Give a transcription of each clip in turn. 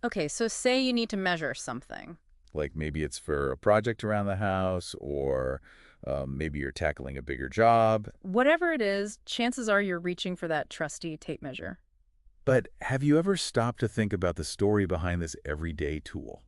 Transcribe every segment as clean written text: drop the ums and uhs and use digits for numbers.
Okay, so say you need to measure something. Like maybe it's for a project around the house, or maybe you're tackling a bigger job. Whatever it is, chances are you're reaching for that trusty tape measure. But have you ever stopped to think about the story behind this everyday tool?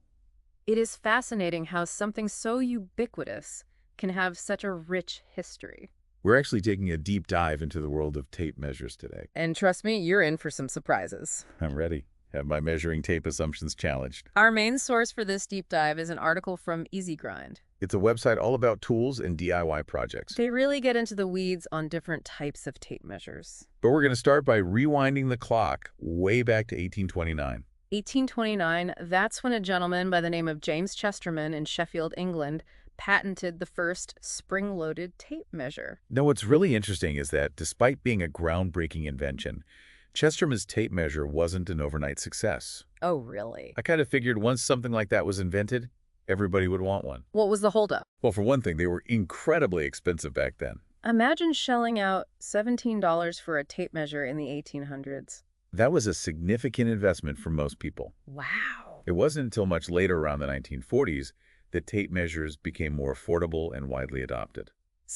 It is fascinating how something so ubiquitous can have such a rich history. We're actually taking a deep dive into the world of tape measures today. And trust me, you're in for some surprises. I'm ready. Have my measuring tape assumptions challenged. Our main source for this deep dive is an article from Easy Grind. It's a website all about tools and DIY projects. They really get into the weeds on different types of tape measures. But we're going to start by rewinding the clock way back to 1829. 1829, that's when a gentleman by the name of James Chesterman in Sheffield, England, patented the first spring-loaded tape measure. Now, what's really interesting is that despite being a groundbreaking invention, Chesterman's tape measure wasn't an overnight success. Oh, really? I kind of figured once something like that was invented, everybody would want one. What was the holdup? Well, for one thing, they were incredibly expensive back then. Imagine shelling out $17 for a tape measure in the 1800s. That was a significant investment for most people. Wow. It wasn't until much later, around the 1940s, that tape measures became more affordable and widely adopted.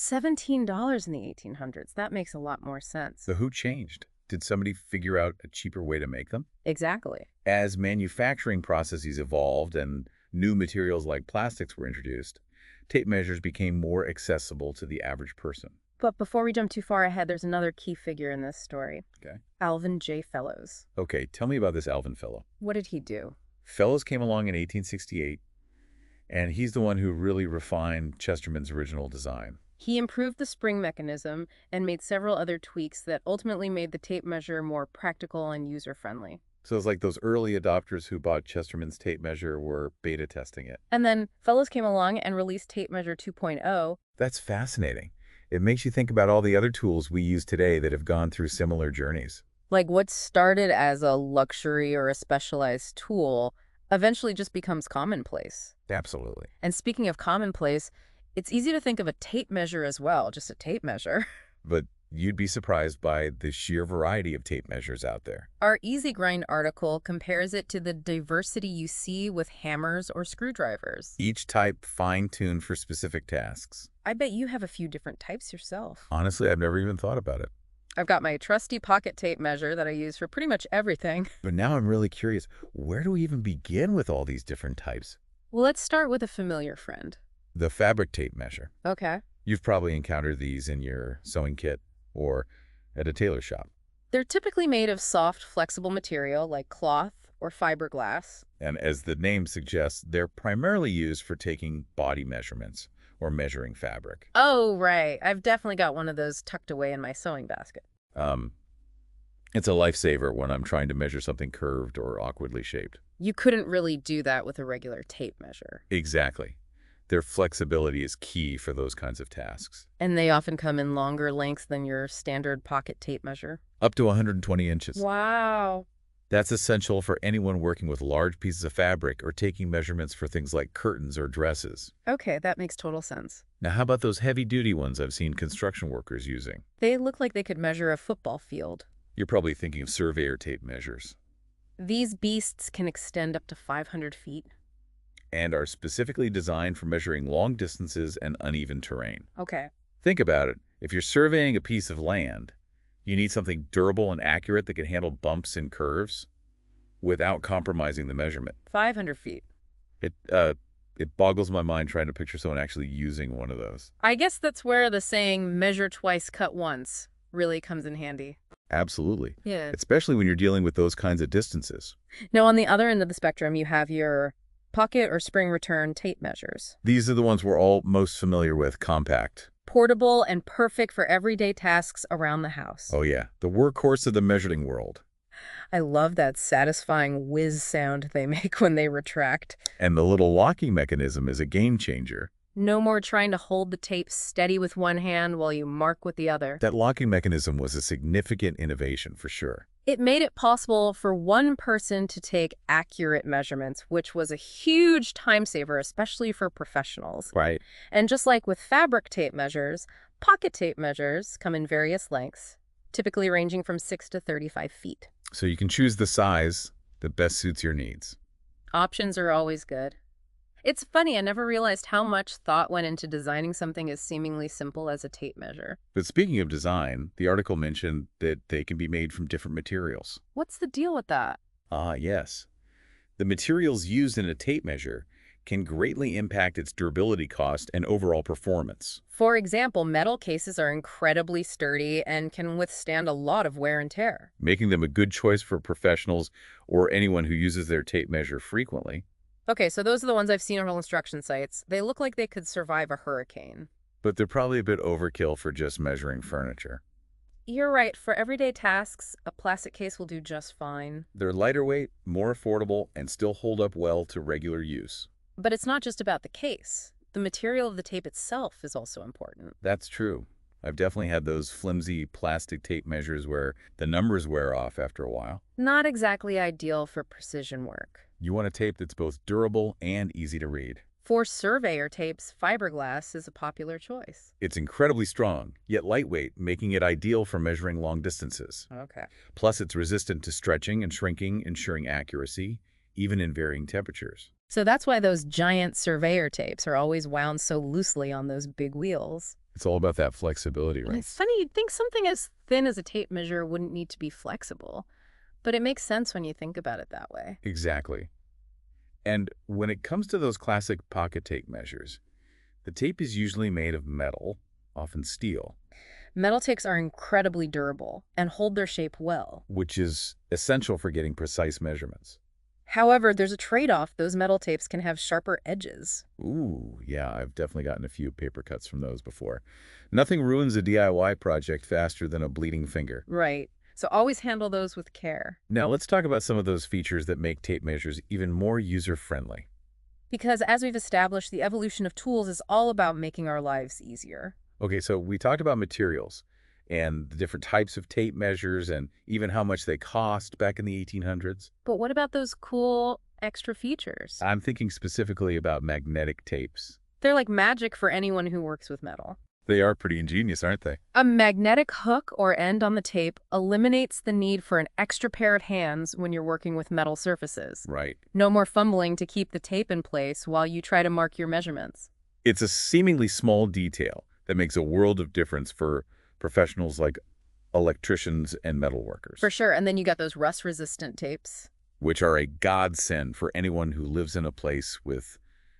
$17 in the 1800s. That makes a lot more sense. So who changed? Did somebody figure out a cheaper way to make them? Exactly. As manufacturing processes evolved and new materials like plastics were introduced, tape measures became more accessible to the average person. But before we jump too far ahead, there's another key figure in this story. Okay. Alvin J. Fellows. Okay, tell me about this Alvin fellow. What did he do? Fellows came along in 1868, and he's the one who really refined Chesterman's original design. He improved the spring mechanism and made several other tweaks that ultimately made the tape measure more practical and user-friendly. So it's like those early adopters who bought Chesterman's tape measure were beta testing it. And then Fellows came along and released Tape Measure 2.0. That's fascinating. It makes you think about all the other tools we use today that have gone through similar journeys. Like what started as a luxury or a specialized tool eventually just becomes commonplace. Absolutely. And speaking of commonplace, it's easy to think of a tape measure as well, just a tape measure. But you'd be surprised by the sheer variety of tape measures out there. Our Easy Grind article compares it to the diversity you see with hammers or screwdrivers. Each type fine-tuned for specific tasks. I bet you have a few different types yourself. Honestly, I've never even thought about it. I've got my trusty pocket tape measure that I use for pretty much everything. But now I'm really curious, where do we even begin with all these different types? Well, let's start with a familiar friend. The fabric tape measure. Okay. You've probably encountered these in your sewing kit or at a tailor shop. They're typically made of soft, flexible material like cloth or fiberglass. And as the name suggests, they're primarily used for taking body measurements or measuring fabric. Oh, right. I've definitely got one of those tucked away in my sewing basket. Um, it's a lifesaver when I'm trying to measure something curved or awkwardly shaped. You couldn't really do that with a regular tape measure. Exactly. Their flexibility is key for those kinds of tasks. And they often come in longer lengths than your standard pocket tape measure. Up to 120 inches. Wow. That's essential for anyone working with large pieces of fabric or taking measurements for things like curtains or dresses. Okay, that makes total sense. Now, how about those heavy-duty ones I've seen construction workers using? They look like they could measure a football field. You're probably thinking of surveyor tape measures These beasts can extend up to 500 feet. and are specifically designed for measuring long distances and uneven terrain. Okay. Think about it. If you're surveying a piece of land, you need something durable and accurate that can handle bumps and curves without compromising the measurement. 500 feet. It boggles my mind trying to picture someone actually using one of those. I guess that's where the saying, measure twice, cut once, really comes in handy. Absolutely. Yeah. Especially when you're dealing with those kinds of distances. Now, on the other end of the spectrum, you have your pocket or spring return tape measures. These are the ones we're all most familiar with, compact. Portable and perfect for everyday tasks around the house. Oh yeah, the workhorse of the measuring world. I love that satisfying whiz sound they make when they retract. And the little locking mechanism is a game changer. No more trying to hold the tape steady with one hand while you mark with the other. That locking mechanism was a significant innovation for sure. It made it possible for one person to take accurate measurements, which was a huge time saver, especially for professionals. Right. And just like with fabric tape measures, pocket tape measures come in various lengths, typically ranging from 6 to 35 feet. So you can choose the size that best suits your needs. Options are always good. It's funny, I never realized how much thought went into designing something as seemingly simple as a tape measure. But speaking of design, the article mentioned that they can be made from different materials. What's the deal with that? Ah, yes. The materials used in a tape measure can greatly impact its durability cost and overall performance. For example, metal cases are incredibly sturdy and can withstand a lot of wear and tear. Making them a good choice for professionals or anyone who uses their tape measure frequently. Okay, so those are the ones I've seen on construction sites. They look like they could survive a hurricane. But they're probably a bit overkill for just measuring furniture. You're right, for everyday tasks, a plastic case will do just fine. They're lighter weight, more affordable, and still hold up well to regular use. But it's not just about the case. The material of the tape itself is also important. That's true. I've definitely had those flimsy plastic tape measures where the numbers wear off after a while. Not exactly ideal for precision work. You want a tape that's both durable and easy to read. For surveyor tapes, fiberglass is a popular choice. It's incredibly strong, yet lightweight, making it ideal for measuring long distances. Okay. Plus, it's resistant to stretching and shrinking, ensuring accuracy, even in varying temperatures. So that's why those giant surveyor tapes are always wound so loosely on those big wheels. It's all about that flexibility, And right? it's funny, you'd think something as thin as a tape measure wouldn't need to be flexible. But it makes sense when you think about it that way. Exactly. And when it comes to those classic pocket tape measures, the tape is usually made of metal, often steel, Metal tapes are incredibly durable and hold their shape well. which is essential for getting precise measurements. However, there's a trade-off. Those metal tapes can have sharper edges. Ooh, yeah, I've definitely gotten a few paper cuts from those before. Nothing ruins a DIY project faster than a bleeding finger. Right. So always handle those with care. Now, let's talk about some of those features that make tape measures even more user-friendly. Because as we've established, the evolution of tools is all about making our lives easier. Okay, so we talked about materials and the different types of tape measures and even how much they cost back in the 1800s. But what about those cool extra features? I'm thinking specifically about magnetic tapes. They're like magic for anyone who works with metal. They are pretty ingenious, aren't they? A magnetic hook or end on the tape eliminates the need for an extra pair of hands when you're working with metal surfaces. Right. No more fumbling to keep the tape in place while you try to mark your measurements. It's a seemingly small detail that makes a world of difference for professionals like electricians and metalworkers, For sure. And then you got those rust-resistant tapes. which are a godsend for anyone who lives in a place with,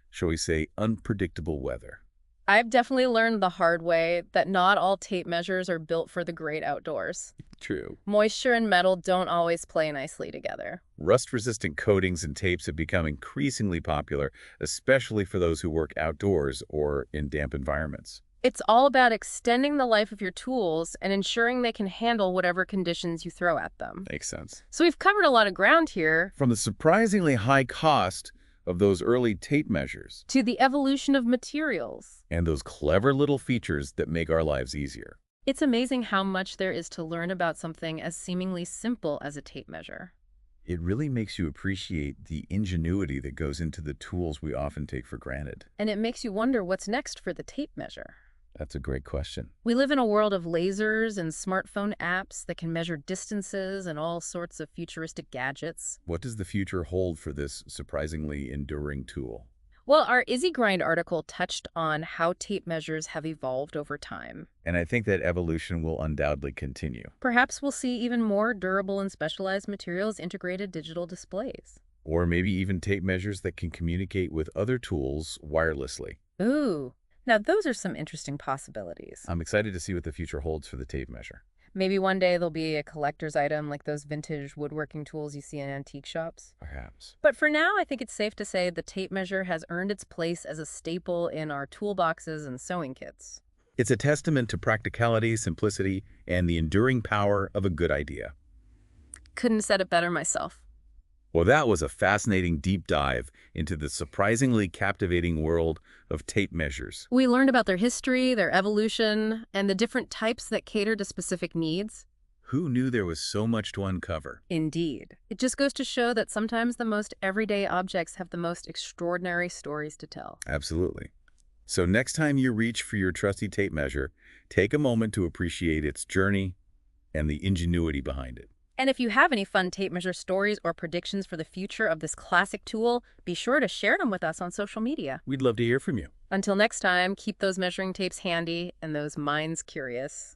shall we say, unpredictable weather. I've definitely learned the hard way that not all tape measures are built for the great outdoors. True. Moisture and metal don't always play nicely together. Rust-resistant coatings and tapes have become increasingly popular, especially for those who work outdoors or in damp environments. It's all about extending the life of your tools and ensuring they can handle whatever conditions you throw at them. Makes sense. So we've covered a lot of ground here. From the surprisingly high cost of those early tape measures To the evolution of materials. and those clever little features that make our lives easier. It's amazing how much there is to learn about something as seemingly simple as a tape measure. It really makes you appreciate the ingenuity that goes into the tools we often take for granted. And it makes you wonder what's next for the tape measure. That's a great question. We live in a world of lasers and smartphone apps that can measure distances and all sorts of futuristic gadgets. What does the future hold for this surprisingly enduring tool? Well, our Izzy Grind article touched on how tape measures have evolved over time. And I think that evolution will undoubtedly continue. Perhaps we'll see even more durable and specialized materials integrated digital displays. Or maybe even tape measures that can communicate with other tools wirelessly. Ooh, now those are some interesting possibilities. I'm excited to see what the future holds for the tape measure. Maybe one day there'll be a collector's item like those vintage woodworking tools you see in antique shops. Perhaps. But for now, I think it's safe to say the tape measure has earned its place as a staple in our toolboxes and sewing kits. It's a testament to practicality, simplicity, and the enduring power of a good idea. Couldn't have said it better myself. Well, that was a fascinating deep dive into the surprisingly captivating world of tape measures. We learned about their history, their evolution, and the different types that cater to specific needs. Who knew there was so much to uncover? Indeed. It just goes to show that sometimes the most everyday objects have the most extraordinary stories to tell. Absolutely. So next time you reach for your trusty tape measure, take a moment to appreciate its journey and the ingenuity behind it. And if you have any fun tape measure stories or predictions for the future of this classic tool, be sure to share them with us on social media. We'd love to hear from you. Until next time, keep those measuring tapes handy and those minds curious.